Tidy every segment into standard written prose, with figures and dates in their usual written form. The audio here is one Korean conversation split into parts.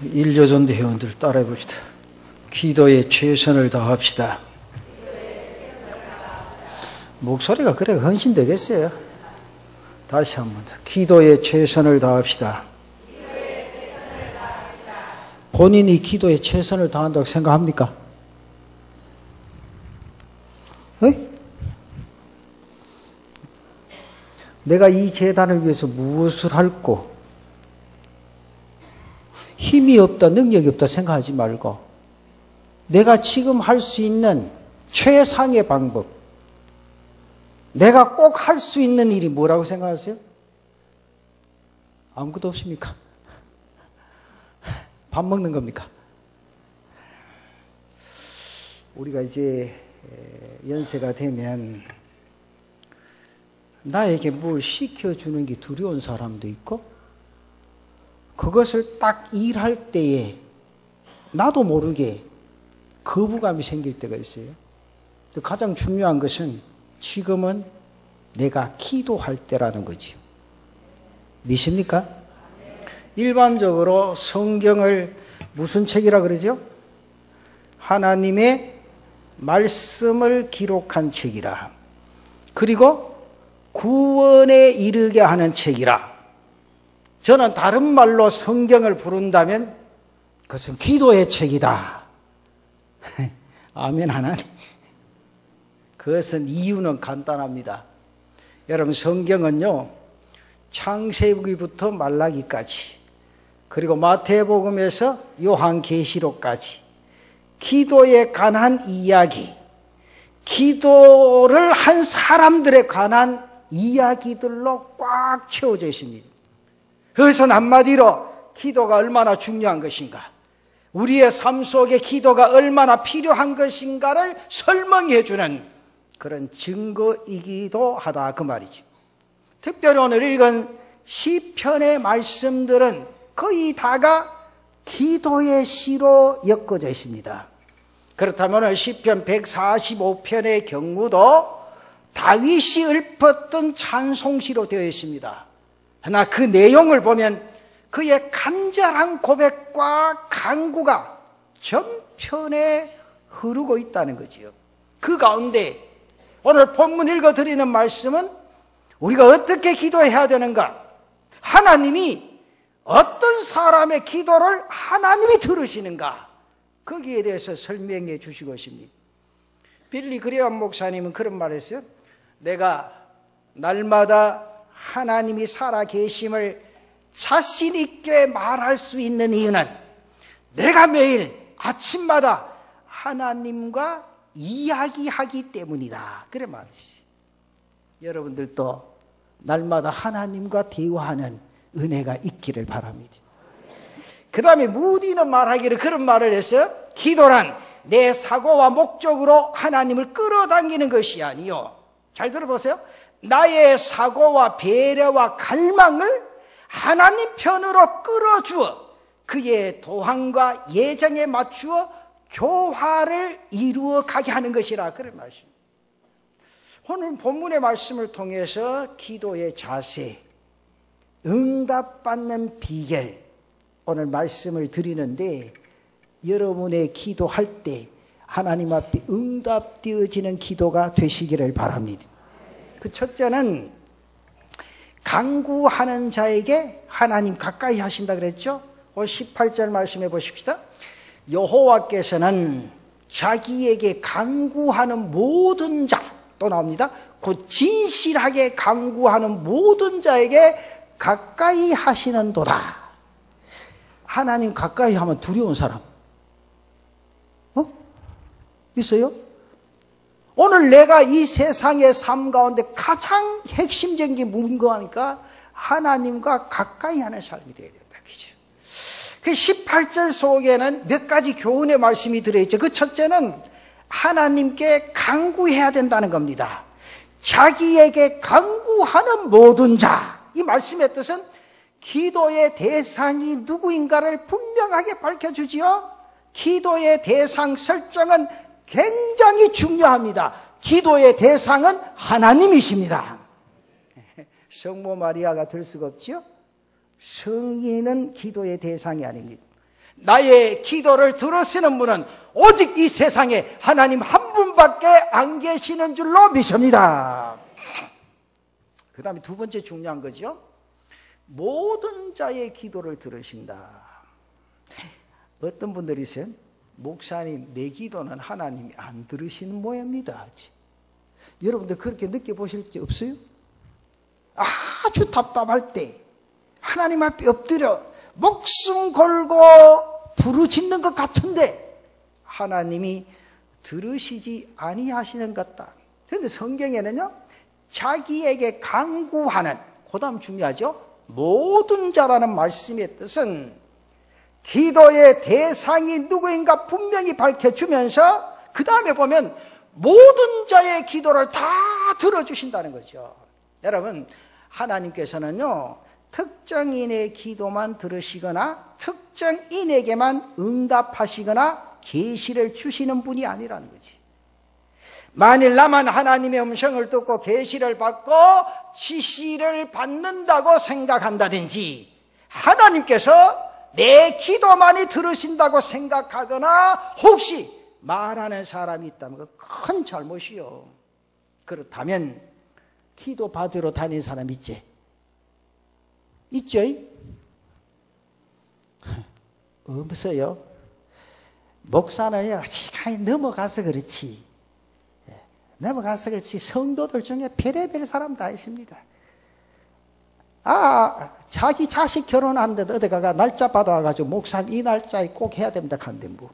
일여전도 회원들 따라해 봅시다. 기도에 최선을 다합시다. 목소리가 그래 헌신되겠어요? 다시 한번 더. 기도에 최선을 다합시다. 본인이 기도에 최선을 다한다고 생각합니까? 에? 내가 이 재단을 위해서 무엇을 할고 힘이 없다, 능력이 없다 생각하지 말고 내가 지금 할 수 있는 최상의 방법, 내가 꼭 할 수 있는 일이 뭐라고 생각하세요? 아무것도 없습니까? 밥 먹는 겁니까? 우리가 이제 연세가 되면 나에게 뭘 시켜주는 게 두려운 사람도 있고 그것을 딱 일할 때에 나도 모르게 거부감이 생길 때가 있어요. 가장 중요한 것은 지금은 내가 기도할 때라는 거지요. 믿습니까? 일반적으로 성경을 무슨 책이라 그러죠? 하나님의 말씀을 기록한 책이라. 그리고 구원에 이르게 하는 책이라. 저는 다른 말로 성경을 부른다면 그것은 기도의 책이다. 아멘 하나님. 그것은 이유는 간단합니다. 여러분 성경은요 창세기부터 말라기까지 그리고 마태복음에서 요한계시록까지 기도에 관한 이야기, 기도를 한 사람들에 관한 이야기들로 꽉 채워져 있습니다. 그것은 한마디로 기도가 얼마나 중요한 것인가, 우리의 삶 속에 기도가 얼마나 필요한 것인가를 설명해 주는 그런 증거이기도 하다 그 말이죠. 특별히 오늘 읽은 시편의 말씀들은 거의 다가 기도의 시로 엮어져 있습니다. 그렇다면 시편 145편의 경우도 다윗이 읊었던 찬송시로 되어 있습니다. 그러나 그 내용을 보면 그의 간절한 고백과 간구가 전편에 흐르고 있다는 거지요. 그 가운데 오늘 본문 읽어드리는 말씀은 우리가 어떻게 기도해야 되는가, 하나님이 어떤 사람의 기도를 하나님이 들으시는가, 거기에 대해서 설명해 주시고 있습니다. 빌리 그레엄 목사님은 그런 말을 했어요. 내가 날마다 하나님이 살아계심을 자신 있게 말할 수 있는 이유는 내가 매일 아침마다 하나님과 이야기하기 때문이다. 그래 말이지. 여러분들도 날마다 하나님과 대화하는 은혜가 있기를 바랍니다. 그 다음에 무디는 말하기를 그런 말을 했어요. 기도란 내 사고와 목적으로 하나님을 끌어당기는 것이 아니요, 잘 들어보세요, 나의 사고와 배려와 갈망을 하나님 편으로 끌어주어 그의 도항과 예정에 맞추어 조화를 이루어 가게 하는 것이라. 그런 말씀. 오늘 본문의 말씀을 통해서 기도의 자세, 응답받는 비결, 오늘 말씀을 드리는데 여러분의 기도할 때 하나님 앞에 응답되어지는 기도가 되시기를 바랍니다. 그 첫째는 간구하는 자에게 하나님 가까이 하신다 그랬죠? 오늘 18절 말씀해 보십시다. 여호와께서는 자기에게 간구하는 모든 자, 또 나옵니다. 곧 진실하게 간구하는 모든 자에게 가까이 하시는도다. 하나님 가까이 하면 두려운 사람 있어요? 오늘 내가 이 세상의 삶 가운데 가장 핵심적인 게 뭔가 하니까 하나님과 가까이 하는 삶이 되어야 된다. 그 18절 속에는 몇 가지 교훈의 말씀이 들어있죠. 그 첫째는 하나님께 간구해야 된다는 겁니다. 자기에게 간구하는 모든 자, 이 말씀의 뜻은 기도의 대상이 누구인가를 분명하게 밝혀주지요. 기도의 대상 설정은 굉장히 중요합니다. 기도의 대상은 하나님이십니다. 성모 마리아가 될 수가 없지요. 성인은 기도의 대상이 아닙니다. 나의 기도를 들으시는 분은 오직 이 세상에 하나님 한 분밖에 안 계시는 줄로 믿습니다. 그 다음에 두 번째 중요한 거죠. 모든 자의 기도를 들으신다. 어떤 분들이 있어요? 목사님, 내 기도는 하나님이 안 들으시는 모양입니다. 여러분들 그렇게 느껴보실 적 없어요? 아주 답답할 때 하나님 앞에 엎드려 목숨 걸고 부르짖는 것 같은데 하나님이 들으시지 아니하시는 것 같다. 그런데 성경에는요, 자기에게 간구하는, 그 다음 중요하죠, 모든 자라는 말씀의 뜻은 기도의 대상이 누구인가 분명히 밝혀주면서 그 다음에 보면 모든 자의 기도를 다 들어주신다는 거죠. 여러분, 하나님께서는요, 특정인의 기도만 들으시거나 특정인에게만 응답하시거나 계시를 주시는 분이 아니라는 거지. 만일 나만 하나님의 음성을 듣고 계시를 받고 지시를 받는다고 생각한다든지, 하나님께서 내 기도만이 들으신다고 생각하거나 혹시 말하는 사람이 있다면 큰 잘못이요. 그렇다면 기도 받으러 다니는 사람 있지? 있죠? 없어요. 목사는요, 시간이 넘어가서 그렇지. 넘어가서 그렇지. 성도들 중에 별의별 사람 다 있습니다. 자기 자식 결혼하는데도 어디 가가 날짜 받아와가지고 목사님 이 날짜에 꼭 해야 됩니다. 한데 뭐.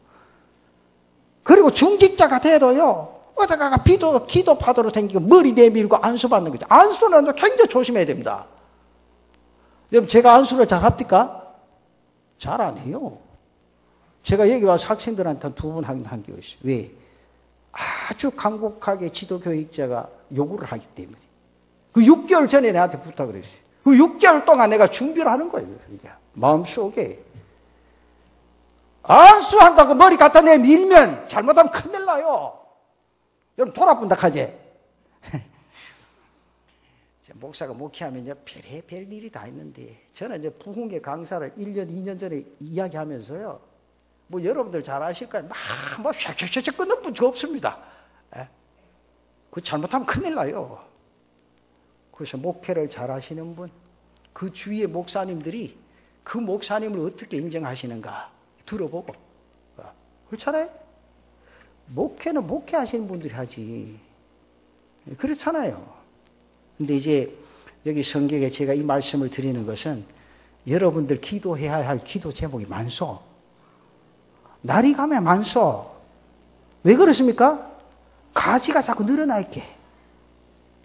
그리고 중직자가 돼도요, 어디 가가 기도 받으러 다니고 머리 내밀고 안수 받는 거죠. 안수는 굉장히 조심해야 됩니다. 여러분, 제가 안수를 잘 합니까? 잘 안 해요. 제가 여기 와서 학생들한테 두 번 한 게 있어요. 왜? 아주 간곡하게 지도교육자가 요구를 하기 때문에. 그 6개월 전에 내한테 부탁을 했어요. 그 6개월 동안 내가 준비를 하는 거예요. 그러니까 마음속에. 안수한다고 머리 갖다 내밀면 잘못하면 큰일 나요. 여러분, 돌아본다 하지? 목사가 목회하면요, 별의별 일이 다 있는데, 저는 이제 부흥회 강사를 1년, 2년 전에 이야기하면서요, 뭐 여러분들 잘 아실 거예요. 막 샥샥샥 끊는 분 없습니다. 그 잘못하면 큰일 나요. 그래서 목회를 잘 하시는 분, 그 주위의 목사님들이 그 목사님을 어떻게 인정하시는가 들어보고. 그렇잖아요? 목회는 목회하시는 분들이 하지. 그렇잖아요. 근데 이제 여기 성경에 제가 이 말씀을 드리는 것은 여러분들 기도해야 할 기도 제목이 많소. 날이 가면 많소. 왜 그렇습니까? 가지가 자꾸 늘어나 있게.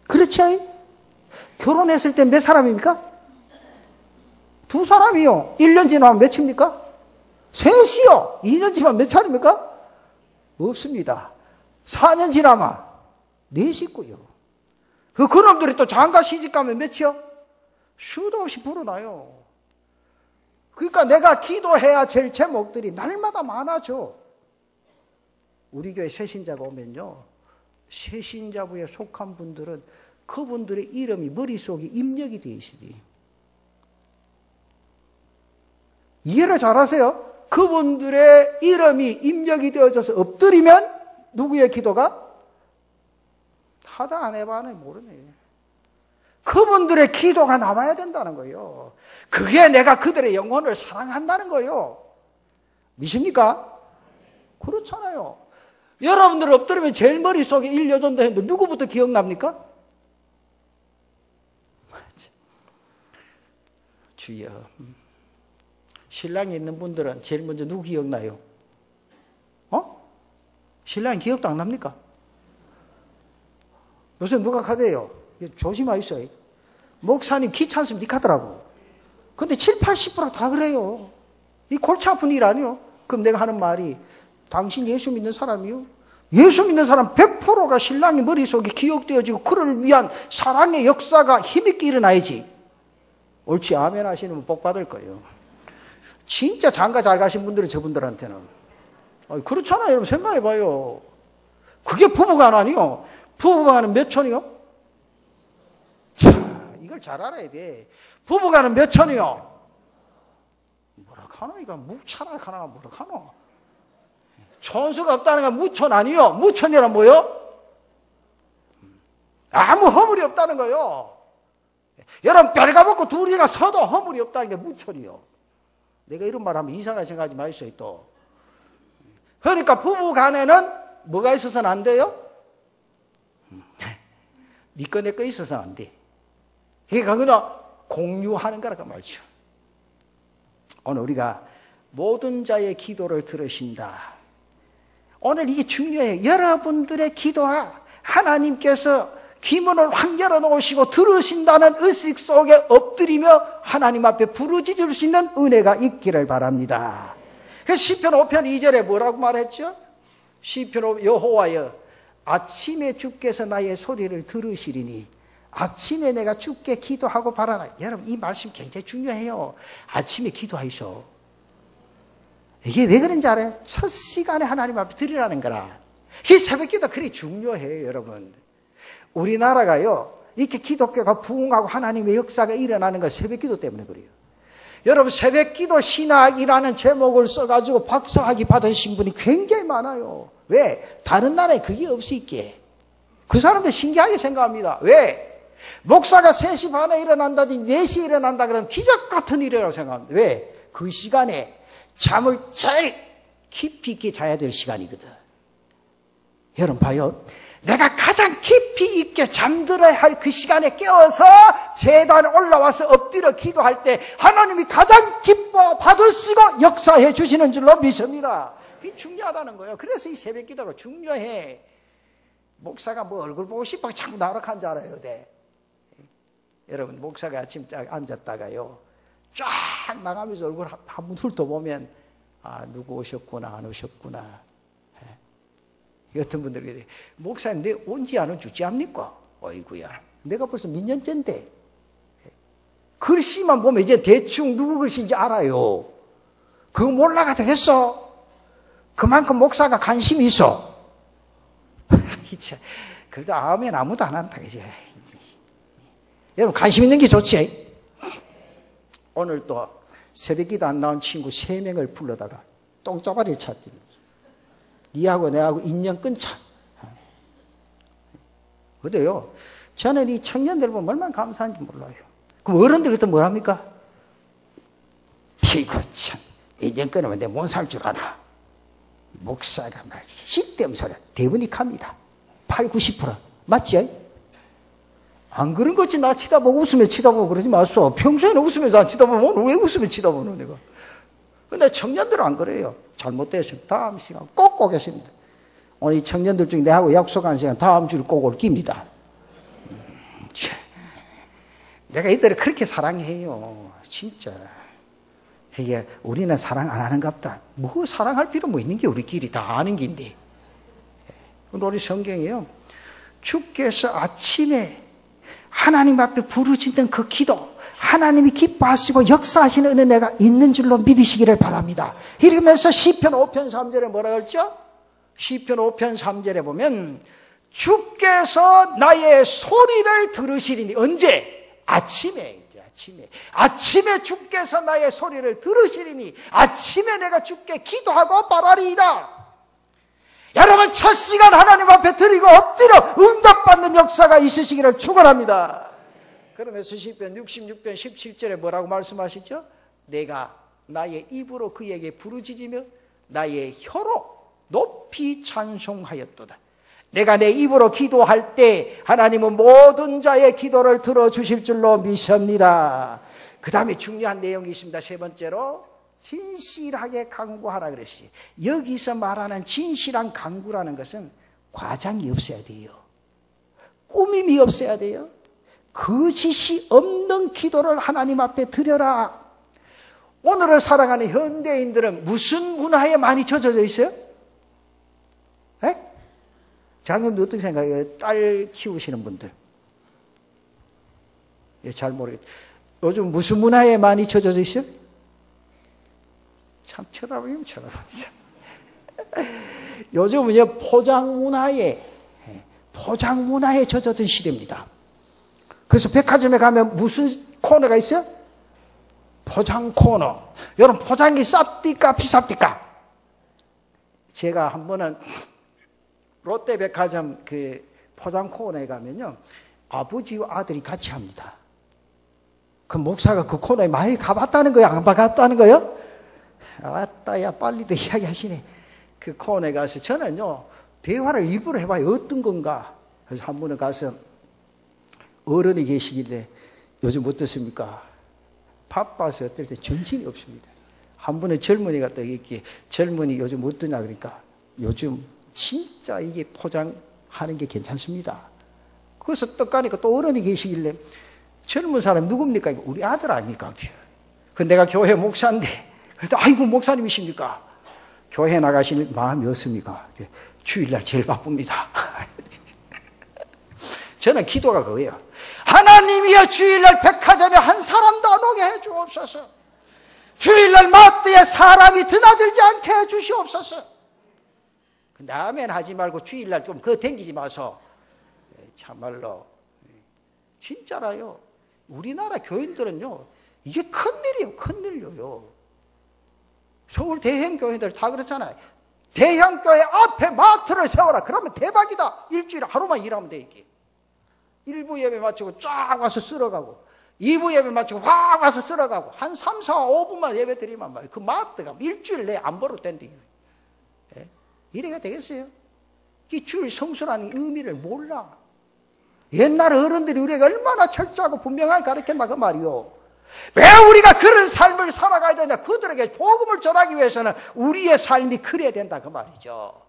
그렇죠? 결혼했을 때 몇 사람입니까? 2사람이요. 1년 지나면 몇입니까? 3이요. 2년 지나면 몇 차례입니까? 없습니다. 4년 지나면 4식구요. 그놈들이 또 장가 시집 가면 몇이요? 수도 없이 불어나요. 그러니까 내가 기도해야 될 제목들이 날마다 많아져. 우리 교회 새신자가 오면요, 새신자부에 속한 분들은 그분들의 이름이 머릿속에 입력이 되어 있으니. 이해를 잘 하세요? 그분들의 이름이 입력이 되어져서 엎드리면 누구의 기도가? 하다 안 해봐는 모르네. 그분들의 기도가 나와야 된다는 거예요. 그게 내가 그들의 영혼을 사랑한다는 거예요. 믿습니까? 그렇잖아요. 여러분들 엎드리면 제일 머릿속에 일여전도 했는데 누구부터 기억납니까? 주여. 신랑이 있는 분들은 제일 먼저 누구 기억나요? 신랑이 기억도 안 납니까? 요새 누가 카드예요? 조심하세요. 목사님 귀찮으면 니 카드라고. 근데 70, 80% 다 그래요. 이 골치 아픈 일 아니요? 그럼 내가 하는 말이, 당신 예수 믿는 사람이요? 예수 믿는 사람 100%가 신랑의 머릿속에 기억되어지고 그를 위한 사랑의 역사가 힘있게 일어나야지. 옳지, 아멘 하시는 분 복 받을 거예요. 진짜 장가 잘 가신 분들은 저분들한테는. 그렇잖아요. 여러분 생각해봐요. 그게 부부간 아니요? 부부간은 몇 천이요? 자, 이걸 잘 알아야 돼. 부부간은 몇 천이요? 뭐라카노? 이거 묵차나 카나 뭐라카노? 천수가 없다는 건 무천 아니요. 무천이란 뭐요? 아무 허물이 없다는 거요. 여러분 뼈가 둘이가 서도 허물이 없다는 게 무천이요. 내가 이런 말 하면 이상하게 생각하지 마시오 또. 그러니까 부부 간에는 뭐가 있어서는 안 돼요? 네 거 내 거 있어서는 안 돼. 그러니까 그냥 공유하는 거라고 말이죠. 오늘 우리가 모든 자의 기도를 들으신다. 오늘 이게 중요해요. 여러분들의 기도가 하나님께서 기문을 확 열어놓으시고 들으신다는 의식 속에 엎드리며 하나님 앞에 부르짖을 수 있는 은혜가 있기를 바랍니다. 그래서 시편 5편 2절에 뭐라고 말했죠? 시편 여호와여 아침에 주께서 나의 소리를 들으시리니 아침에 내가 주께 기도하고 바라나. 여러분 이 말씀 굉장히 중요해요. 아침에 기도하셔. 이게 왜 그런지 알아요? 첫 시간에 하나님 앞에 드리라는 거라. 이 새벽기도 그리 중요해요, 여러분. 우리나라가요, 이렇게 기독교가 부흥하고 하나님의 역사가 일어나는 건 새벽기도 때문에 그래요. 여러분, 새벽기도 신학이라는 제목을 써가지고 박사학위 받으신 분이 굉장히 많아요. 왜? 다른 나라에 그게 없으니까. 그 사람들 신기하게 생각합니다. 왜? 목사가 3시 반에 일어난다든지 4시에 일어난다 그러면 기적 같은 일이라고 생각합니다. 왜? 그 시간에 잠을 제일 깊이 있게 자야 될 시간이거든. 여러분 봐요. 내가 가장 깊이 있게 잠들어야 할 그 시간에 깨어서 제단에 올라와서 엎드려 기도할 때 하나님이 가장 기뻐 받으시고 역사해 주시는 줄로 믿습니다. 그게 중요하다는 거예요. 그래서 이 새벽 기도가 중요해. 목사가 뭐 얼굴 보고 싶어 자꾸 나락한 줄 알아요. 네. 여러분 목사가 아침 딱 앉았다가요. 쫙 나가면서 얼굴 한 번 훑어보면 아 누구 오셨구나 안 오셨구나. 어떤 분들이 목사님 내 온지 안 온지 어찌합니까? 어이구야 내가 벌써 몇 년째인데 글씨만 보면 이제 대충 누구 글씨인지 알아요. 그거 몰라가도 됐어. 그만큼 목사가 관심이 있어. 그래도 아멘 아무도 안 한다 그지? 여러분 관심 있는 게 좋지. 오늘 또 새벽기도 안 나온 친구 3명을 불러다가 똥자바리를 찾지. 니하고 내하고 인연 끊자. 그래요. 저는 이 청년들 보면 얼마나 감사한지 몰라요. 그럼 어른들 같은 뭘 합니까? 피고 참 인연 끊으면 내 못 살 줄 아나. 목사가 말이지 쓸데없는 소리 대부닉합니다. 80~90% 맞지? 안 그런 거지. 나 치다보고 웃으면 치다보고 그러지 마소. 평소에는 웃으면서 안 치다보면 오늘 왜 웃으면 치다보는 내가. 근데 청년들은 안 그래요. 잘못되었습니다. 다음 시간 꼭 오겠습니다. 오늘 이 청년들 중에 내하고 약속한 시간 다음 주에 꼭 올 깁니다. 내가 이들을 그렇게 사랑해요. 진짜. 이게 우리는 사랑 안 하는갑다. 뭐 사랑할 필요 뭐 있는 게 우리끼리 다 아는 긴데. 우리 성경이요. 주께서 아침에 하나님 앞에 부르짖는 그 기도 하나님이 기뻐하시고 역사하시는 은혜가 있는 줄로 믿으시기를 바랍니다. 이러면서 시편 5편 3절에 뭐라 그랬죠? 시편 5편 3절에 보면 주께서 나의 소리를 들으시리니 언제? 아침에 아침에 주께서 나의 소리를 들으시리니 아침에 내가 주께 기도하고 바라리이다. 여러분 첫 시간 하나님 앞에 드리고 엎드려 응답받는 역사가 있으시기를 축원합니다. 그러면서 시편 66편 17절에 뭐라고 말씀하시죠? 내가 나의 입으로 그에게 부르짖으며 나의 혀로 높이 찬송하였도다. 내가 내 입으로 기도할 때 하나님은 모든 자의 기도를 들어주실 줄로 믿습니다. 그 다음에 중요한 내용이 있습니다. 세 번째로 진실하게 간구하라 그랬어요. 여기서 말하는 진실한 간구라는 것은 과장이 없어야 돼요. 꾸밈이 없어야 돼요. 거짓이 없는 기도를 하나님 앞에 드려라. 오늘을 살아가는 현대인들은 무슨 문화에 많이 젖어져 있어요? 네? 장님도 어떻게 생각해요? 딸 키우시는 분들. 잘 모르겠어요. 요즘 무슨 문화에 많이 젖어져 있어요? 참 쳐다보면 쳐다보죠. 요즘은 포장 문화에 젖어든 시대입니다. 그래서 백화점에 가면 무슨 코너가 있어요? 포장 코너. 여러분, 포장이 쌉디까 비쌉디까? 제가 한 번은 롯데백화점 그 포장 코너에 가면요, 아버지와 아들이 같이 합니다. 그 목사가 그 코너에 많이 가봤다는 거야? 안 가봤다는 거요? 아따, 야, 빨리도 이야기하시네. 그 코너에 가서 저는요, 대화를 일부러 해봐요. 어떤 건가? 그래서 한 번은 가서 어른이 계시길래 요즘 어떻습니까? 바빠서 어떨 때 정신이 없습니다. 한 번에 젊은이가 또 이렇게 젊은이 요즘 어떠냐 그러니까 요즘 진짜 이게 포장하는 게 괜찮습니다. 그래서 떡 가니까 또 어른이 계시길래 젊은 사람 누굽니까? 우리 아들 아닙니까? 그 내가 교회 목사인데 그래도 아이고 목사님이십니까? 교회 나가실 마음이 없습니까? 주일날 제일 바쁩니다. 저는 기도가 그거예요. 하나님이여 주일날 백화점에 한 사람도 안 오게 해주옵소서. 주일날 마트에 사람이 드나들지 않게 해주시옵소서. 근데 아멘 하지 말고 주일날 좀 그거 댕기지 마서. 참말로 진짜라요. 우리나라 교인들은요 이게 큰일이에요. 큰일이에요. 서울 대형교회들 다 그렇잖아요. 대형교회 앞에 마트를 세워라. 그러면 대박이다. 일주일에 하루만 일하면 돼 이게. 1부 예배 마치고 쫙 와서 쓸어가고 2부 예배 마치고 확 와서 쓸어가고 한 3, 4, 5분만 예배 드리면 말이에요. 그 마트가 일주일 내에 안 벌어도 된대요. 예? 이래가 되겠어요? 이 주일 성수라는 의미를 몰라. 옛날 어른들이 우리가 얼마나 철저하고 분명하게 가르쳤나 그 말이요. 왜 우리가 그런 삶을 살아가야 되냐? 그들에게 복음을 전하기 위해서는 우리의 삶이 그래야 된다 그 말이죠.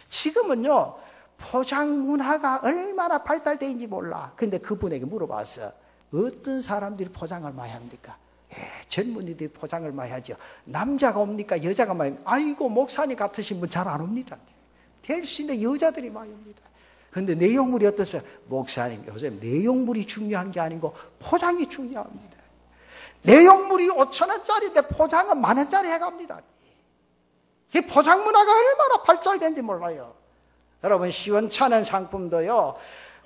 지금은요 포장 문화가 얼마나 발달되어 있는지 몰라. 근데 그분에게 물어봤어. 어떤 사람들이 포장을 많이 합니까? 젊은이들이 포장을 많이 하죠. 남자가 옵니까? 여자가 많이 옵니까? 아이고 목사님 같으신 분 잘 안 옵니다. 될 수 있는 여자들이 많이 옵니다. 근데 내용물이 어떻어요? 목사님 요즘 내용물이 중요한 게 아니고 포장이 중요합니다. 내용물이 5,000원짜리인데 포장은 10,000원짜리 해갑니다. 이 포장 문화가 얼마나 발달된지 몰라요. 여러분 시원찮은 상품도요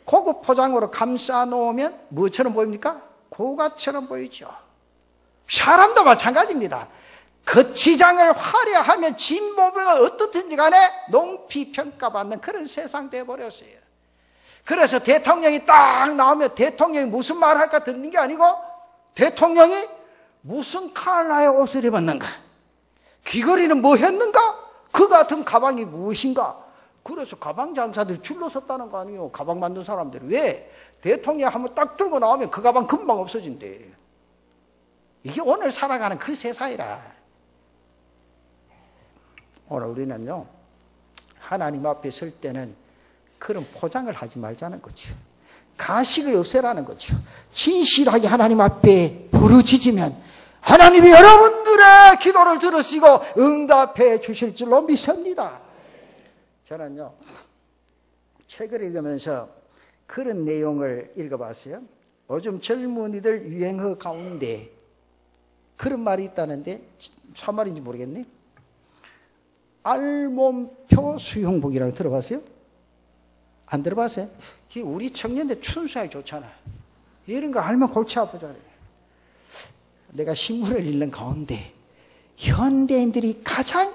고급 포장으로 감싸 놓으면 뭐처럼 보입니까? 고가처럼 보이죠. 사람도 마찬가지입니다. 거치장을 화려하면 진보가 어떻든지 간에 농피 평가받는 그런 세상 돼버렸어요. 그래서 대통령이 딱 나오면 대통령이 무슨 말 할까 듣는 게 아니고 대통령이 무슨 컬러의 옷을 입었는가, 귀걸이는 뭐 했는가, 그 같은 가방이 무엇인가. 그래서 가방 장사들이 줄로 섰다는 거 아니에요. 가방 만든 사람들이. 왜? 대통령이 한번 딱 들고 나오면 그 가방 금방 없어진대. 이게 오늘 살아가는 그 세상이라. 오늘 우리는요 하나님 앞에 설 때는 그런 포장을 하지 말자는 거죠. 가식을 없애라는 거죠. 진실하게 하나님 앞에 부르짖으면 하나님이 여러분들의 기도를 들으시고 응답해 주실 줄로 믿습니다. 저는요 책을 읽으면서 그런 내용을 읽어봤어요. 요즘 젊은이들 유행어 가운데 그런 말이 있다는데 무슨 말인지 모르겠네. 알몸표 수영복이라고 들어봤어요? 안 들어봤어요? 우리 청년들 춘수하게 좋잖아. 이런 거 알면 골치 아프잖아요. 내가 신문을 읽는 가운데 현대인들이 가장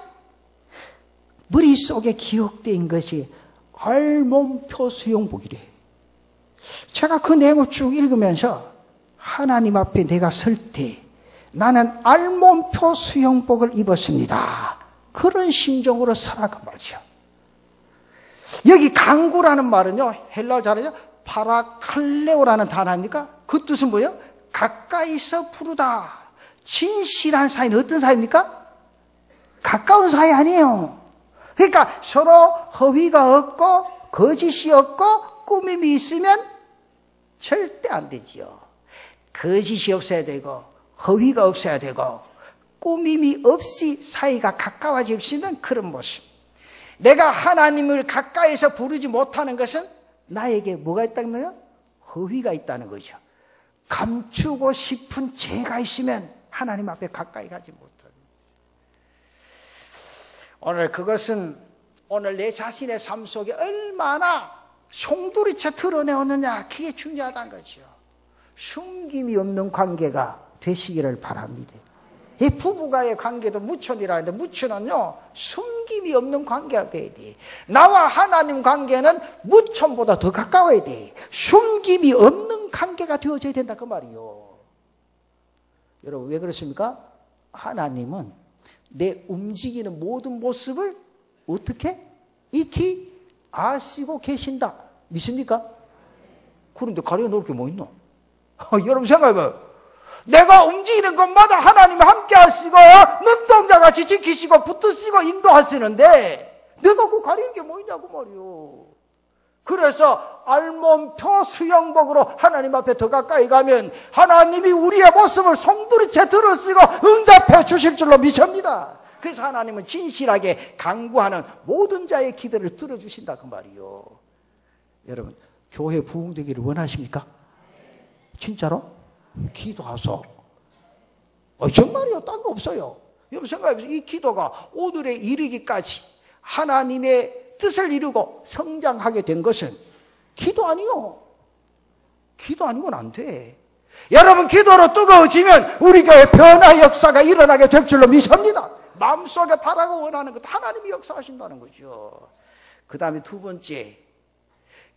머릿속에 기억된 것이 알몸표 수영복이래. 제가 그 내용을 쭉 읽으면서 하나님 앞에 내가 설 때 나는 알몸표 수영복을 입었습니다. 그런 심정으로 살아가 말이죠. 여기 강구라는 말은요 헬라어 잘하죠? 파라칼레오라는 단어입니까? 그 뜻은 뭐예요? 가까이서 부르다. 진실한 사이는 어떤 사이입니까? 가까운 사이 아니에요. 그러니까 서로 허위가 없고 거짓이 없고 꾸밈이 있으면 절대 안 되지요. 거짓이 없어야 되고 허위가 없어야 되고 꾸밈이 없이 사이가 가까워질 수 있는 그런 모습. 내가 하나님을 가까이서 부르지 못하는 것은 나에게 뭐가 있다는 거예요? 허위가 있다는 거죠. 감추고 싶은 죄가 있으면 하나님 앞에 가까이 가지 못합니다. 오늘 그것은 오늘 내 자신의 삶 속에 얼마나 송두리째 드러내었느냐, 그게 중요하다는 거죠. 숨김이 없는 관계가 되시기를 바랍니다. 이 부부가의 관계도 무천이라 하는데 무천은요 숨김이 없는 관계가 돼야 돼. 나와 하나님 관계는 무천보다 더 가까워야 돼. 숨김이 없는 관계가 되어져야 된다 그 말이요. 여러분 왜 그렇습니까? 하나님은 내 움직이는 모든 모습을 어떻게? 익히 아시고 계신다. 믿습니까? 그런데 가려놓을 게 뭐 있노? 여러분 생각해봐요. 내가 움직이는 것마다 하나님이 함께 하시고 눈동자같이 지키시고 붙드시고 인도하시는데 내가 그 가리는 게 뭐 있냐고 말이요. 그래서 알몸표 수영복으로 하나님 앞에 더 가까이 가면 하나님이 우리의 모습을 송두리째 들으시고 응답해 주실 줄로 믿습니다. 그래서 하나님은 진실하게 간구하는 모든 자의 기도를 들어주신다 그 말이요. 여러분 교회 부흥되기를 원하십니까? 진짜로? 기도하소. 정말이요. 딴 거 없어요. 여러분 생각해보세요. 이 기도가 오늘에 이르기까지 하나님의 뜻을 이루고 성장하게 된 것은 기도 아니요. 기도 아니고는 안 돼. 여러분 기도로 뜨거워지면 우리 교회 변화 역사가 일어나게 될 줄로 믿습니다. 마음속에 바라고 원하는 것 하나님이 역사하신다는 거죠. 그 다음에 두 번째,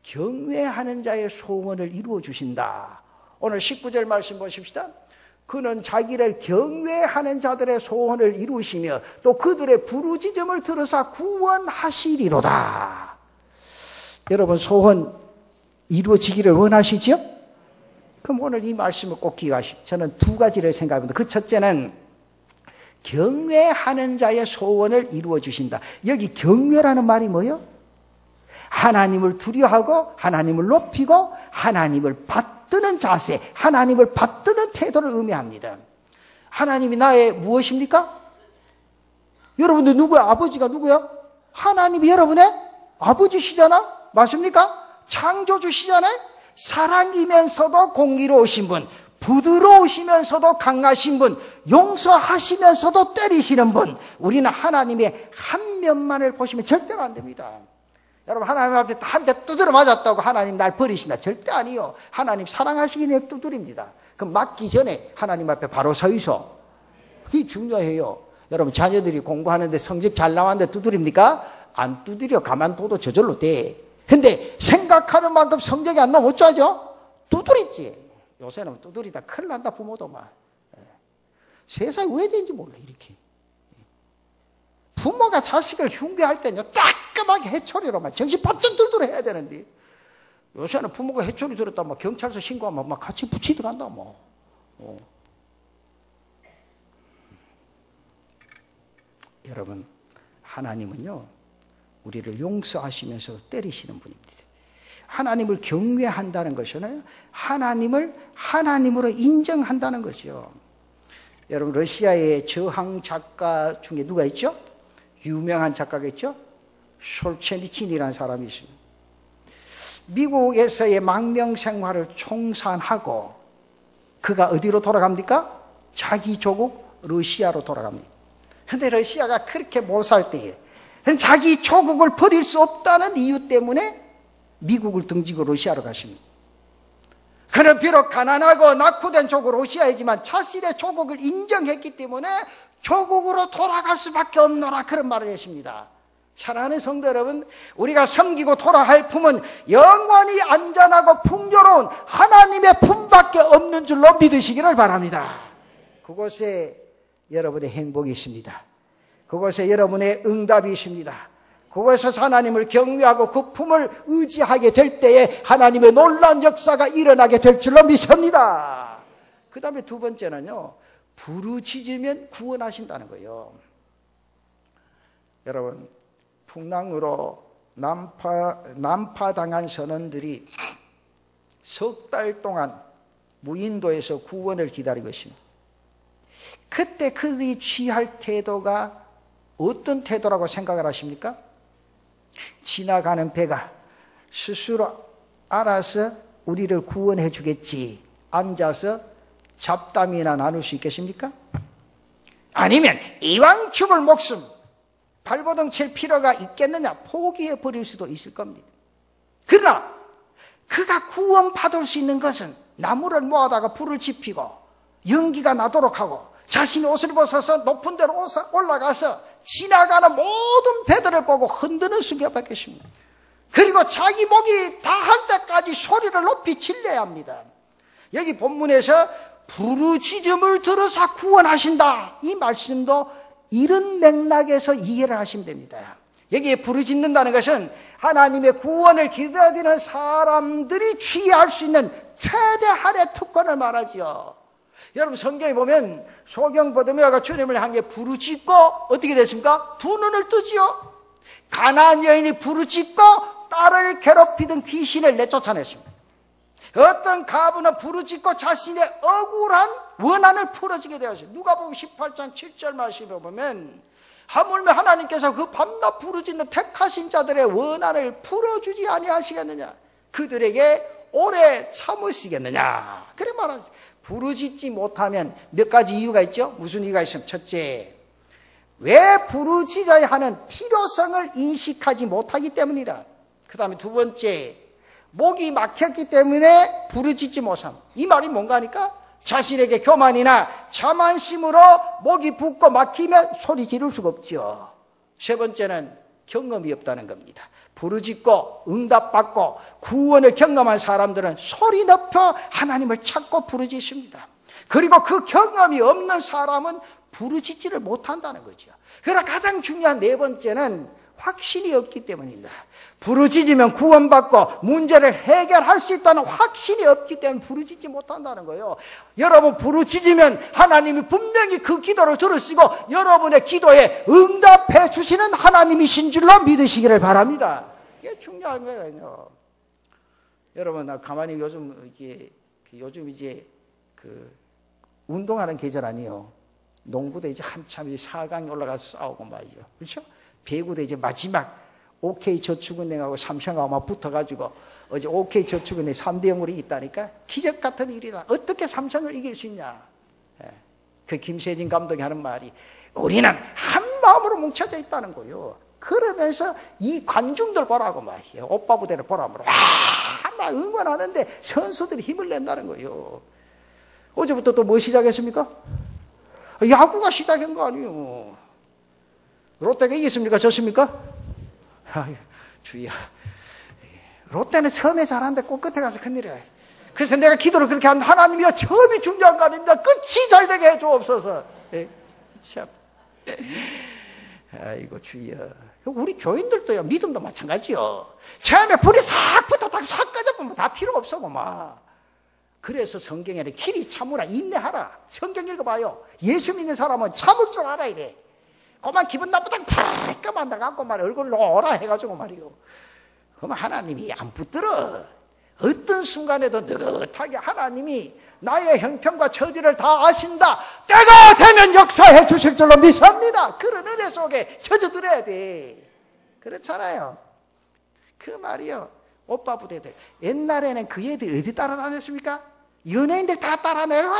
경외하는 자의 소원을 이루어 주신다. 오늘 19절 말씀 보십시다. 그는 자기를 경외하는 자들의 소원을 이루시며 또 그들의 부르짖음을 들으사 구원하시리로다. 여러분 소원 이루어지기를 원하시죠? 그럼 오늘 이 말씀을 꼭 기억하십시오. 저는 두 가지를 생각합니다. 그 첫째는 경외하는 자의 소원을 이루어 주신다. 여기 경외라는 말이 뭐예요? 하나님을 두려워하고 하나님을 높이고 하나님을 받드는 자세, 하나님을 받드는 태도를 의미합니다. 하나님이 나의 무엇입니까? 여러분들 누구야? 아버지가 누구야? 하나님이 여러분의 아버지시잖아? 맞습니까? 창조주시잖아요? 사랑이면서도 공의로우신 분, 부드러우시면서도 강하신 분, 용서하시면서도 때리시는 분. 우리는 하나님의 한 면만을 보시면 절대로 안 됩니다. 여러분 하나님 앞에 한 대 두드려 맞았다고 하나님 날 버리신다? 절대 아니요. 하나님 사랑하시기에 두드립니다. 그럼 맞기 전에 하나님 앞에 바로 서 있어. 그게 중요해요. 여러분 자녀들이 공부하는데 성적 잘 나왔는데 두드립니까? 안 두드려. 가만둬도 저절로 돼. 근데 생각하는 만큼 성적이 안 나오면 어쩌죠? 두드리지. 요새는 두드리다 큰일 난다 부모도 막. 세상이 왜 되는지 몰라 이렇게. 부모가 자식을 흉계할 때는요 따끔하게 해초리로만 정신 바짝 들도록 해야 되는데 요새는 부모가 해초리 들었다 막 경찰서 신고하면 막 같이 붙이러 간다 뭐. 여러분 하나님은요 우리를 용서하시면서 때리시는 분입니다. 하나님을 경외한다는 것은 하나님을 하나님으로 인정한다는 것이요. 여러분 러시아의 저항 작가 중에 누가 있죠? 유명한 작가겠죠? 솔체니친이라는 사람이 있습니다. 미국에서의 망명 생활을 총산하고 그가 어디로 돌아갑니까? 자기 조국 러시아로 돌아갑니다. 그런데 러시아가 그렇게 못 살 때에 자기 조국을 버릴 수 없다는 이유 때문에 미국을 등지고 러시아로 가십니다. 그는 비록 가난하고 낙후된 조국 러시아이지만 자신의 조국을 인정했기 때문에 조국으로 돌아갈 수밖에 없노라 그런 말을 했습니다. 사랑하는 성도 여러분, 우리가 섬기고 돌아갈 품은 영원히 안전하고 풍요로운 하나님의 품밖에 없는 줄로 믿으시기를 바랍니다. 그곳에 여러분의 행복이 있습니다. 그곳에 여러분의 응답이 있습니다. 그곳에서 하나님을 경외하고 그 품을 의지하게 될 때에 하나님의 놀라운 역사가 일어나게 될 줄로 믿습니다. 그 다음에 두 번째는요, 부르짖으면 구원하신다는 거예요. 여러분, 풍랑으로 난파당한 선원들이 석 달 동안 무인도에서 구원을 기다리고 있습니다. 그때 그들이 취할 태도가 어떤 태도라고 생각을 하십니까? 지나가는 배가 스스로 알아서 우리를 구원해 주겠지. 앉아서 잡담이나 나눌 수 있겠습니까? 아니면 이왕 죽을 목숨 발버둥 칠 필요가 있겠느냐 포기해 버릴 수도 있을 겁니다. 그러나 그가 구원받을 수 있는 것은 나무를 모아다가 불을 지피고 연기가 나도록 하고 자신이 옷을 벗어서 높은 데로 올라가서 지나가는 모든 배들을 보고 흔드는 수밖에 없습니다. 그리고 자기 목이 다할 때까지 소리를 높이 질러야 합니다. 여기 본문에서 부르짖음을 들으사 구원하신다, 이 말씀도 이런 맥락에서 이해를 하시면 됩니다. 여기에 부르짖는다는 것은 하나님의 구원을 기다리는 사람들이 취할 수 있는 최대한의 특권을 말하지요. 여러분 성경에 보면 소경보드메아가 주님을 향해 부르짖고 어떻게 됐습니까? 두 눈을 뜨지요. 가나안 여인이 부르짖고 딸을 괴롭히던 귀신을 내쫓아냈습니다. 어떤 가부는 부르짖고 자신의 억울한 원한을 풀어주게 되었습니다. 누가복음 18장 7절 말씀에 보면 하물며 하나님께서 그 밤낮 부르짖는 택하신 자들의 원한을 풀어주지 아니하시겠느냐, 그들에게 오래 참으시겠느냐, 그래 말합니다. 부르짖지 못하면 몇 가지 이유가 있죠. 무슨 이유가 있으면, 첫째, 왜 부르짖어야 하는 필요성을 인식하지 못하기 때문이다. 그 다음에 두 번째, 목이 막혔기 때문에 부르짖지 못함. 이 말이 뭔가 하니까 자신에게 교만이나 자만심으로 목이 붓고 막히면 소리 지를 수가 없죠. 세 번째는 경험이 없다는 겁니다. 부르짖고 응답받고 구원을 경험한 사람들은 소리 높여 하나님을 찾고 부르짖습니다. 그리고 그 경험이 없는 사람은 부르짖지를 못한다는 거죠. 그러나 가장 중요한 네 번째는 확신이 없기 때문입니다. 부르짖으면 구원받고 문제를 해결할 수 있다는 확신이 없기 때문에 부르짖지 못한다는 거예요. 여러분 부르짖으면 하나님이 분명히 그 기도를 들으시고 여러분의 기도에 응답해 주시는 하나님이신 줄로 믿으시기를 바랍니다. 이게 중요한 거예요. 여러분 나 가만히 요즘 이제 운동하는 계절 아니에요. 농구도 이제 한참 4강에 올라가서 싸우고 말이죠. 그렇죠? 배구도 이제 마지막 OK저축은행하고 삼성하고 막 붙어가지고 어제 OK저축은행 3대0으로 이겼다니까 기적 같은 일이다. 어떻게 삼성을 이길 수 있냐. 그 김세진 감독이 하는 말이 우리는 한 마음으로 뭉쳐져 있다는 거예요. 그러면서 이 관중들 보라고 말이에요. 오빠 부대를 보라고 막 응원하는데 선수들이 힘을 낸다는 거예요. 어제부터 또 뭐 시작했습니까? 야구가 시작한 거 아니에요. 롯데가 이겼습니까? 졌습니까? 아유, 주의야. 롯데는 처음에 잘하는데 꼭 끝에 가서 큰일이야. 그래서 내가 기도를 그렇게 하면 하나님이여 처음이 중요한 거 아닙니다. 끝이 잘 되게 해주옵소서. 참. 아이고 주의야. 우리 교인들도요, 믿음도 마찬가지요. 처음에 불이 싹 붙었다가 싹 꺼져보면 다 필요 없어, 막. 그래서 성경에는 길이 참으라, 인내하라. 성경 읽어봐요. 예수 믿는 사람은 참을 줄 알아, 이래. 그만 기분 나쁘다고 팍 까만다 갖고 말이야. 얼굴 놓아라 해가지고 말이요. 그러면 하나님이 안 붙들어. 어떤 순간에도 느긋하게 하나님이 나의 형편과 처지를 다 아신다. 때가 되면 역사해 주실 줄로 믿습니다. 그런 은혜 속에 젖어들어야 돼. 그렇잖아요. 그 말이요. 오빠 부대들. 옛날에는 그 애들 어디 따라다녔습니까? 연예인들 다 따라내요. 와,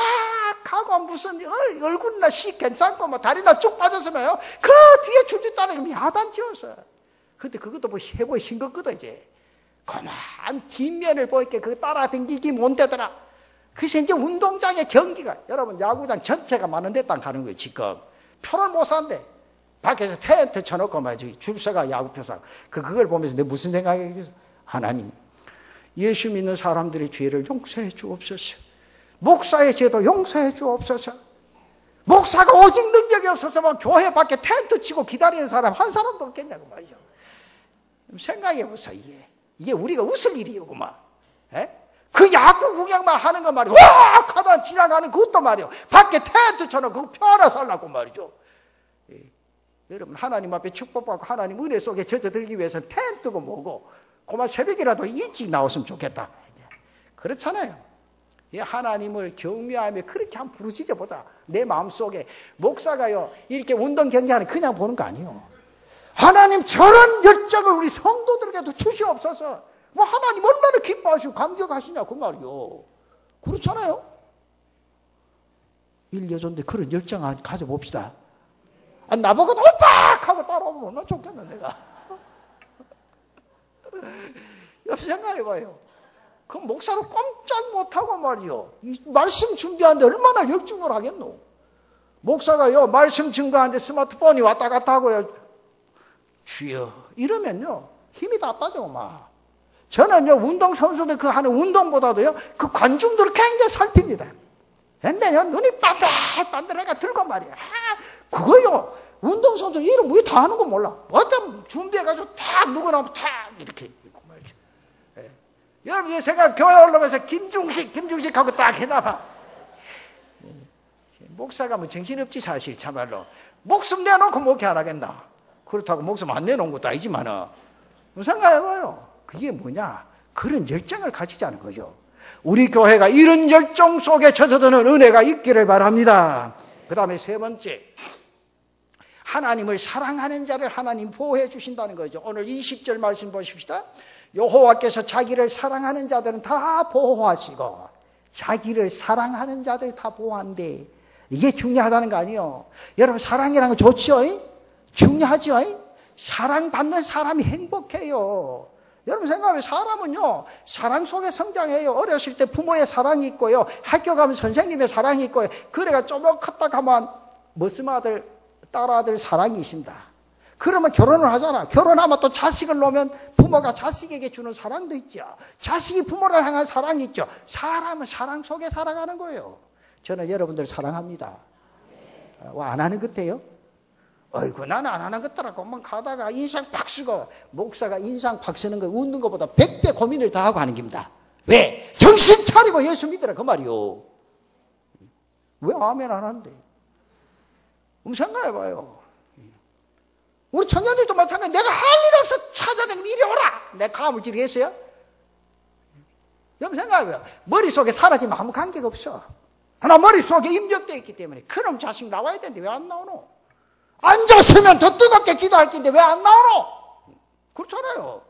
하고 무슨 얼굴이나 씨 괜찮고 뭐 다리나 쭉 빠졌으면요. 그 뒤에 줄줄 따라가면 야단치웠어. 근데 그것도 뭐 해보이 싱겁거든 이제. 그만 뒷면을 보이게 그 따라댕기기 못되더라. 그래서 이제 운동장의 경기가 여러분 야구장 전체가 많은 데 땅 가는 거예요 지금. 표를 못 산대. 밖에서 텐트 쳐놓고 말이지 줄 서가 야구표 사고. 그걸 보면서 내가 무슨 생각이 하나님. 예수 믿는 사람들의 죄를 용서해 주옵소서. 목사의 죄도 용서해 주옵소서. 목사가 오직 능력이 없어서 교회 밖에 텐트 치고 기다리는 사람 한 사람도 없겠냐고 말이죠. 생각해 보세요. 이게 우리가 웃을 일이구만. 그 야구 구경만 하는 거 말이야. 와! 하다 지나가는 그것도 말이야. 밖에 텐트 쳐놓고 그 표 하나 살라고 말이죠. 여러분 하나님 앞에 축복받고 하나님 은혜 속에 젖어들기 위해서 텐트고 뭐고 그만 새벽이라도 일찍 나왔으면 좋겠다. 그렇잖아요. 하나님을 경외하며 그렇게 한번 부르짖어 보자. 내 마음속에 목사가요 이렇게 운동 경기하는 그냥 보는 거 아니에요. 하나님 저런 열정을 우리 성도들에게도 주시옵소서. 뭐 하나님 얼마나 기뻐하시고 감격하시냐 그 말이요. 그렇잖아요. 일여전데 그런 열정 가져봅시다. 나보고 오빠 하고 따라오면 얼마나 좋겠나 내가. 생각해봐요. 그 목사도 꼼짝 못하고 말이요. 이 말씀 준비하는데 얼마나 열중을 하겠노? 목사가요, 말씀 증거하는데 스마트폰이 왔다 갔다 하고요. 주여. 이러면요, 힘이 다 빠져, 막. 저는요, 운동선수들 그 하는 운동보다도요, 그 관중들을 굉장히 살핍니다. 근데요, 눈이 반들반들해가 들고 말이야. 그거요, 운동선수 이름 왜 다 하는 거 몰라. 어떤 준비해가지고 탁 누구나 탁 이렇게 있고 말이죠. 예. 여러분, 제가 교회 올라오면서 김중식 하고 딱 해놔봐. 목사가 뭐 정신없지, 사실, 참말로. 목숨 내놓고 목회 안 하겠나? 그렇다고 목숨 안 내놓은 것도 아니지만은, 생각해봐요. 그게 뭐냐? 그런 열정을 가지자는 거죠. 우리 교회가 이런 열정 속에 젖어드는 은혜가 있기를 바랍니다. 그 다음에 세 번째, 하나님을 사랑하는 자를 하나님 보호해 주신다는 거죠. 오늘 20절 말씀 보십시다. 여호와께서 자기를 사랑하는 자들은 다 보호하시고, 자기를 사랑하는 자들 다 보호한대. 이게 중요하다는 거 아니에요. 여러분, 사랑이라는 거 좋죠? 중요하죠? 사랑받는 사람이 행복해요. 여러분 생각하면 사람은요, 사랑 속에 성장해요. 어렸을 때 부모의 사랑이 있고요, 학교 가면 선생님의 사랑이 있고요. 그래가 조금 컸다 가면 머슴 아들, 딸 아들 사랑이 있습니다. 그러면 결혼을 하잖아. 결혼하면 또 자식을 놓으면 부모가 자식에게 주는 사랑도 있죠. 자식이 부모를 향한 사랑이 있죠. 사람은 사랑 속에 살아가는 거예요. 저는 여러분들 사랑합니다. 안 하는 것 같아요? 어이구, 나는 안 하는 것더라고만 가다가 인상 팍 쓰고, 목사가 인상 팍 쓰는 거 웃는 것보다 100배 고민을 다 하고 하는 겁니다. 왜? 정신 차리고 예수 믿으라, 그 말이요. 왜 아멘 안 하는데? 생각해봐요. 우리 청년들도 마찬가지. 내가 할 일 없어 찾아다니면 이리 오라. 내가 감을 지르겠어요? 여러분 생각해봐요. 머릿속에 사라지면 아무 관계가 없어. 하나 머릿속에 입력되어 있기 때문에. 그럼 자식 나와야 되는데 왜 안 나오노? 앉았으면 더 뜨겁게 기도할 텐데 왜 안 나오노? 그렇잖아요.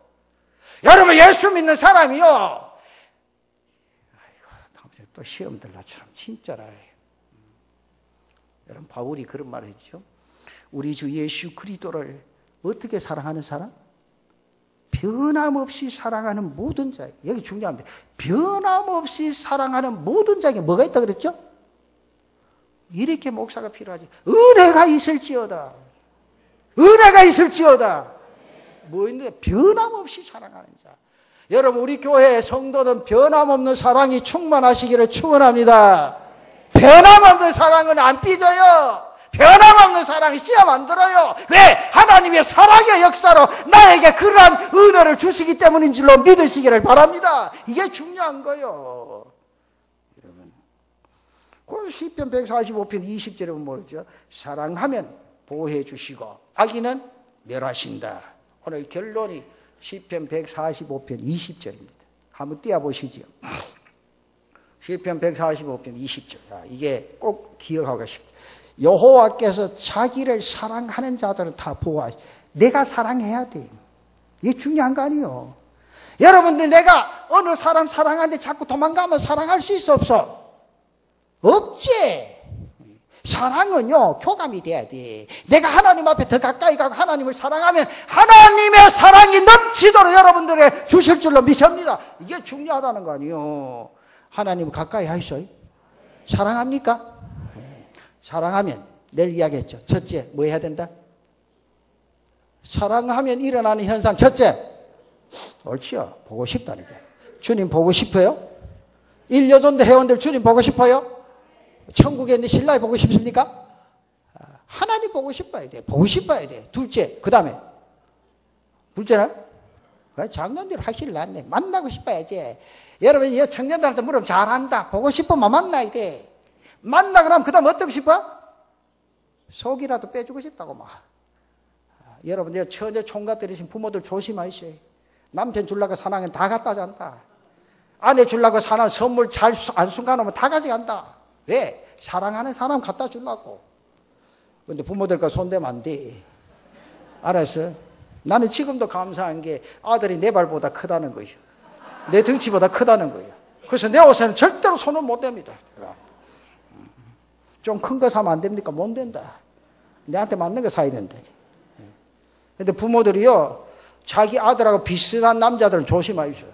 여러분, 예수 믿는 사람이요, 아이고, 또 시험 들라처럼 진짜라. 여러분, 바울이 그런 말을 했죠. 우리 주 예수 그리스도를 어떻게 사랑하는 사람? 변함없이 사랑하는 모든 자. 여기 중요합니다. 변함없이 사랑하는 모든 자에게 뭐가 있다 그랬죠? 이렇게 목사가 필요하지. 은혜가 있을지어다. 은혜가 있을지어다. 뭐 있는데? 변함없이 사랑하는 자. 여러분, 우리 교회의 성도는 변함없는 사랑이 충만하시기를 축원합니다. 변함없는 사랑은 안 삐져요. 변함없는 사랑이 씨앗 만들어요. 왜? 하나님의 사랑의 역사로 나에게 그러한 은혜를 주시기 때문인 줄로 믿으시기를 바랍니다. 이게 중요한 거예요. 여러분, 그 시편 145편 20절에 보면 뭐죠? 사랑하면 보호해 주시고 악인은 멸하신다. 오늘 결론이 시편 145편 20절입니다. 한번 띄워보시죠. 시편 145편 20절. 이게 꼭 기억하고 싶다. 여호와께서 자기를 사랑하는 자들은 다 보호하시. 내가 사랑해야 돼. 이게 중요한 거 아니에요. 여러분들, 내가 어느 사람 사랑하는데 자꾸 도망가면 사랑할 수 있어, 없어? 없지. 사랑은요, 교감이 돼야 돼. 내가 하나님 앞에 더 가까이 가고 하나님을 사랑하면 하나님의 사랑이 넘치도록 여러분들에게 주실 줄로 믿습니다. 이게 중요하다는 거 아니에요. 하나님 가까이 하셔요. 사랑합니까? 사랑하면 내일 이야기했죠. 첫째, 뭐 해야 된다? 사랑하면 일어나는 현상. 첫째, 옳지요. 보고 싶다는 게. 주님 보고 싶어요? 일여전도 회원들 주님 보고 싶어요? 천국에 있는 신랑이 보고 싶습니까? 하나님 보고 싶어야 돼. 보고 싶어야 돼. 둘째, 그 다음에 둘째는 장년들 확실히 낫네. 만나고 싶어야지. 여러분, 이 청년들한테 물으면 잘한다. 보고 싶으면 만나야 돼. 만나고 나면 그 다음 어떻게 싶어? 속이라도 빼주고 싶다고 막. 여러분, 처제 총각 들이신 부모들 조심하셔요. 남편 주려고 사랑은 다 갖다 잔다. 아내 주려고 사랑 선물 잘 안 순간하면 다 가져간다. 왜? 사랑하는 사람 갖다 주려고. 근데 부모들과 손대면 안 돼. 알았어? 나는 지금도 감사한 게 아들이 내 발보다 크다는 거예요. 내 덩치보다 크다는 거예요. 그래서 내 옷에는 절대로 손을 못 댑니다. 좀 큰 거 사면 안 됩니까? 못 된다. 내한테 맞는 거 사야 된다. 근데 부모들이요, 자기 아들하고 비슷한 남자들은 조심하셔요.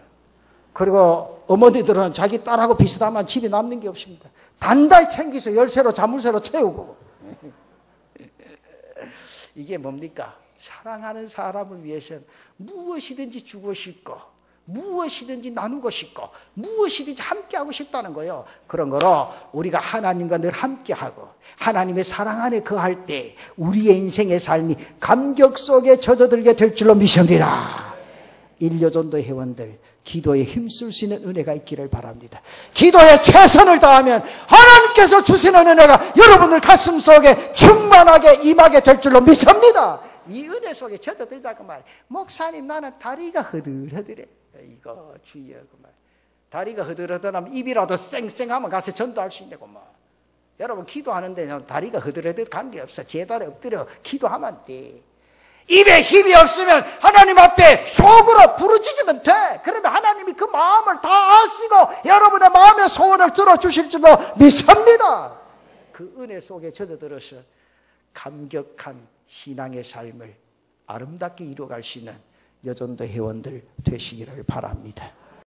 그리고 어머니들은 자기 딸하고 비슷하면 집에 남는 게 없습니다. 단단히 챙기서 열쇠로 자물쇠로 채우고. 이게 뭡니까? 사랑하는 사람을 위해서는 무엇이든지 주고 싶고 무엇이든지 나누고 싶고 무엇이든지 함께하고 싶다는 거예요. 그런 거로 우리가 하나님과 늘 함께하고 하나님의 사랑 안에 거할 때 우리의 인생의 삶이 감격 속에 젖어들게 될 줄로 믿습니다. 일요전도 회원들 기도에 힘쓸 수 있는 은혜가 있기를 바랍니다. 기도에 최선을 다하면 하나님께서 주시는 은혜가 여러분들 가슴 속에 충만하게 임하게 될 줄로 믿습니다. 이 은혜 속에 젖어들자고 말. 목사님 나는 다리가 허들허들해. 이거 주의하고 말. 다리가 허들허들하면 입이라도 쌩쌩하면 가서 전도할 수 있는 거뭐. 여러분 기도하는데 다리가 허들허들 관계없어. 제단에 엎드려 기도하면 돼. 입에 힘이 없으면 하나님 앞에 속으로 부르짖으면 돼. 그러면 하나님이 그 마음을 다 아시고 여러분의 마음의 소원을 들어주실 줄로 믿습니다. 그 은혜 속에 젖어들어서 감격한 신앙의 삶을 아름답게 이루어갈 수 있는 여전도 회원들 되시기를 바랍니다.